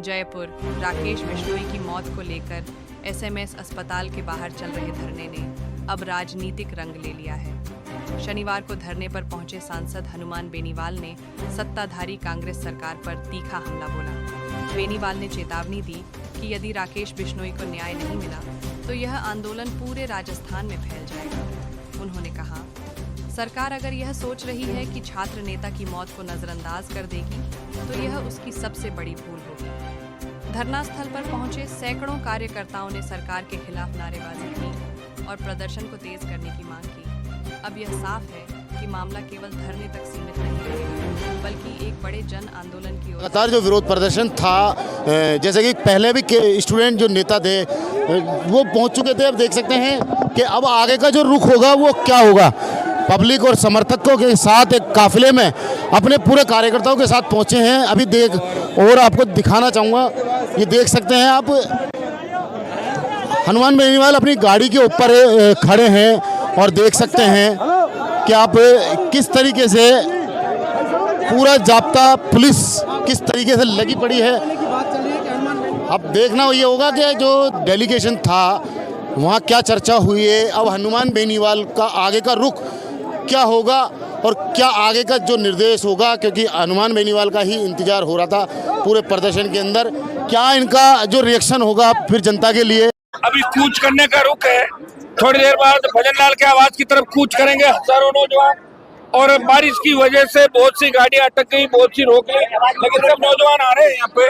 जयपुर राकेश बिश्नोई की मौत को लेकर एसएमएस अस्पताल के बाहर चल रहे धरने ने अब राजनीतिक रंग ले लिया है। शनिवार को धरने पर पहुंचे सांसद हनुमान बेनीवाल ने सत्ताधारी कांग्रेस सरकार पर तीखा हमला बोला। बेनीवाल ने चेतावनी दी कि यदि राकेश बिश्नोई को न्याय नहीं मिला तो यह आंदोलन पूरे राजस्थान में फैल जाएगा। उन्होंने कहा, सरकार अगर यह सोच रही है कि छात्र नेता की मौत को नजरअंदाज कर देगी तो यह उसकी सबसे बड़ी भूल होगी। धरना स्थल पर पहुंचे सैकड़ों कार्यकर्ताओं ने सरकार के खिलाफ नारेबाजी की और प्रदर्शन को तेज करने की मांग की। अब यह साफ है कि मामला केवल धरने तक सीमित नहीं रहेगा, बल्कि एक बड़े जन आंदोलन की ओर। लगातार जो विरोध प्रदर्शन था, जैसे कि पहले भी स्टूडेंट जो नेता थे वो पहुंच चुके थे। अब देख सकते हैं कि अब आगे का जो रुख होगा वो क्या होगा। पब्लिक और समर्थकों के साथ एक काफिले में अपने पूरे कार्यकर्ताओं के साथ पहुंचे हैं। अभी देख और आपको दिखाना चाहूँगा, ये देख सकते हैं आप, हनुमान बेनीवाल अपनी गाड़ी के ऊपर खड़े हैं और देख सकते हैं कि आप किस तरीके से पूरा जाब्ता पुलिस किस तरीके से लगी पड़ी है। अब देखना ये होगा कि जो डेलीगेशन था वहाँ क्या चर्चा हुई है। अब हनुमान बेनीवाल का आगे का रुख क्या होगा और क्या आगे का जो निर्देश होगा, क्योंकि हनुमान बेनीवाल का ही इंतजार हो रहा था पूरे प्रदर्शन के अंदर। क्या इनका जो रिएक्शन होगा फिर जनता के लिए। अभी कूच करने का रुख है। थोड़ी देर बाद भजन लाल के आवाज की तरफ कूच करेंगे हजारों नौजवान। और बारिश की वजह से बहुत सी गाड़ियां अटक गई, बहुत सी रोक गई, लेकिन सब नौजवान आ रहे हैं यहाँ पे।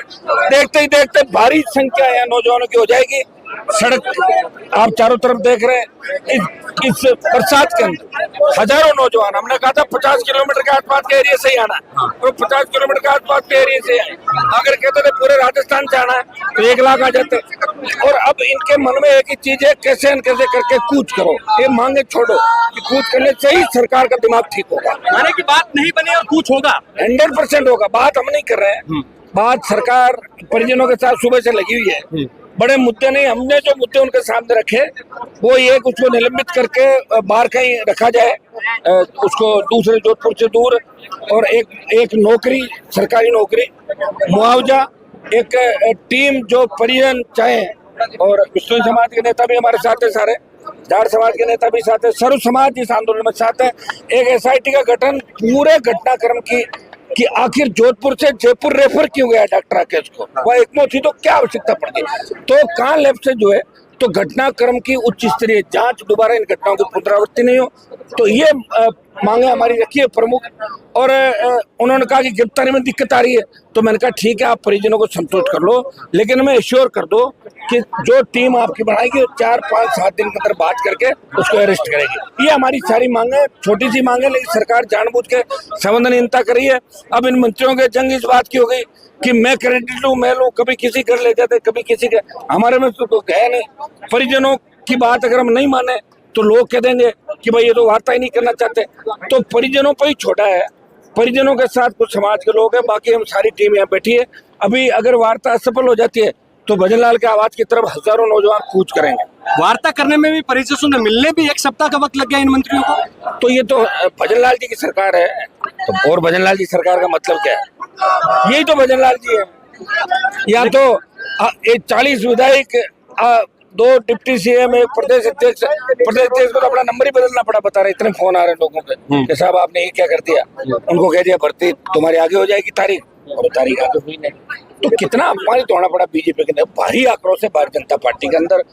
देखते ही देखते भारी संख्या यहाँ नौजवानों की हो जाएगी। सड़क आप चारों तरफ देख रहे हैं। इस बरसात के अंदर हजारों नौजवान, हमने कहा था 50 किलोमीटर के आसपास के एरिया से ही आना है, तो 50 किलोमीटर के आसपास के एरिया से अगर कहते थे पूरे राजस्थान से आना है तो 1 लाख आ जाते। और अब इनके मन में एक ही चीज है, कैसे न कैसे करके कूच करो, ये मांगे छोड़ो कि कूच करने से ही सरकार का दिमाग ठीक होगा। माने की बात नहीं बनी और कूच होगा, 100% होगा। बात हम नहीं कर रहे हैं, बात सरकार परिजनों के साथ सुबह से लगी हुई है। बड़े मुद्दे नहीं, हमने जो मुद्दे उनके सामने रखे वो ये कुछ को निलंबित करके बाहर कहीं रखा जाए, उसको दूसरे जोधपुर से दूर, और एक नौकरी, सरकारी नौकरी, मुआवजा, एक टीम जो परिजन चाहे। और विष्णु समाज के नेता भी हमारे साथ है, सारे जाट समाज के नेता भी साथ है, सर्व समाज इस आंदोलन में साथ है। एक एसआईटी का गठन पूरे घटनाक्रम की कि आखिर जोधपुर से जयपुर रेफर क्यों गया डॉक्टर राकेश को, वह एकमो थी तो क्या आवश्यकता पड़ गई। तो कहाँ लेफ्ट से जो है तो घटनाक्रम की उच्च स्तरीय जांच, दोबारा इन घटनाओं की पुनरावृत्ति नहीं हो, तो ये मांगे हमारी रखी है प्रमुख। और उन्होंने कहा कि गिरफ्तारी में दिक्कत आ रही है, तो मैंने कहा ठीक है, आप परिजनों को संतुष्ट कर लो, लेकिन हमें एश्योर कर दो कि जो टीम आपकी बनाएगी वो 4, 5, 7 दिन के अंदर बात करके उसको अरेस्ट करेगी। ये हमारी सारी मांगे, छोटी सी मांगे, लेकिन सरकार जानबूझ के संवेदनहीनता कर रही है। अब इन मंत्रियों के जंग इस बात की हो गई कि मैं क्रेडिट लूं, मैं लूं, कभी किसी घर ले जाते, कभी किसी के, हमारे में तो है नहीं। परिजनों की बात अगर हम नहीं माने तो लोग कह देंगे कि भाई ये तो वार्ता ही नहीं करना चाहते। तो परिजनों पर ही छोटा है, परिजनों के साथ कुछ समाज के लोग हैं, बाकी हम सारी टीम यहाँ बैठी है। अभी अगर वार्ता असफल हो जाती है तो भजन लाल के आवाज की तरफ हजारों नौजवान कूच करेंगे। वार्ता करने में भी परिजनों से मिलने भी 1 सप्ताह का वक्त लग गया इन मंत्रियों को। तो ये तो भजन लाल जी की सरकार है, तो और भजन लाल जी सरकार का मतलब क्या है? यही तो भजन लाल जी है। या तो 40 विधायक, 2 डिप्टी सीएम, एक प्रदेश अध्यक्ष को तो अपना नंबर ही बदलना पड़ा, बता रहे इतने फोन आ रहे लोगों के कि साहब आपने ये क्या कर दिया। उनको कह दिया भर्ती तुम्हारी आगे हो जाएगी तारीख, और तारीख आगे हुई नहीं। तो कितना अपमानित होना पड़ा बीजेपी के। भारी आक्रोश है भारतीय जनता पार्टी के अंदर।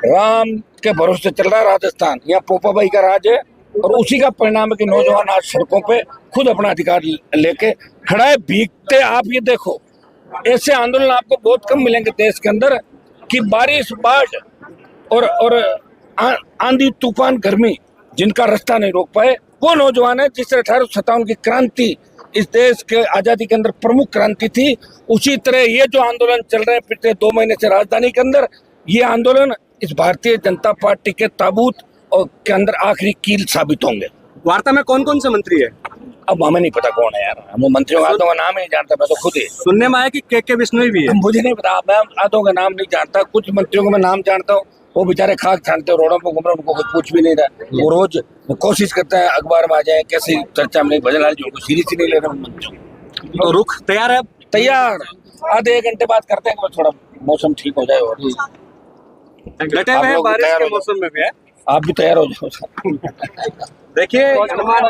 राम के भरोसे चल रहा है राजस्थान, यहाँ पोपा भाई का राज है, और उसी का परिणाम है कि नौजवान आज सड़कों पे खुद अपना अधिकार लेके खड़ा है। भीगते आप ये देखो, ऐसे आंदोलन आपको बहुत कम मिलेंगे देश के अंदर कि बारिश, बाढ़ और आंधी, तूफान, गर्मी, जिनका रास्ता नहीं रोक पाए वो नौजवान है। जिस 1857 की क्रांति इस देश के आजादी के अंदर प्रमुख क्रांति थी, उसी तरह ये जो आंदोलन चल रहे हैं पिछले 2 महीने से राजधानी के अंदर, ये आंदोलन इस भारतीय जनता पार्टी के ताबूत और के अंदर आखिरी कील साबित होंगे। वार्ता में कौन कौन से मंत्री है? अब हमें नहीं पता कौन है यार, हम मंत्रियों का नाम नहीं जानता, मैं तो खुद ही सुनने में आया कि के बिश्नोई भी है। मुझे नहीं पता, मैं आदों का नाम नहीं जानता। कुछ मंत्रियों को मैं नाम जानता हूँ, वो बेचारे खाक छानते रोडों पर घूम रहे, उनको कुछ पूछ भी नहीं रहा। वो रोज कोशिश करते हैं अखबार में आ जाए, कैसी चर्चा में नहीं। भजन लाल जी उनको सीरियस ही नहीं ले रहे। तो रुख तैयार है? तैयार आधे एक घंटे बाद करते हैं, थोड़ा मौसम ठीक हो जाए। और डटे आप हुए हैं लोग बारिश तैयार के हो जाओ। मौसम में भी है। आप भी तैयार हो जाओ। देखिए हनुमान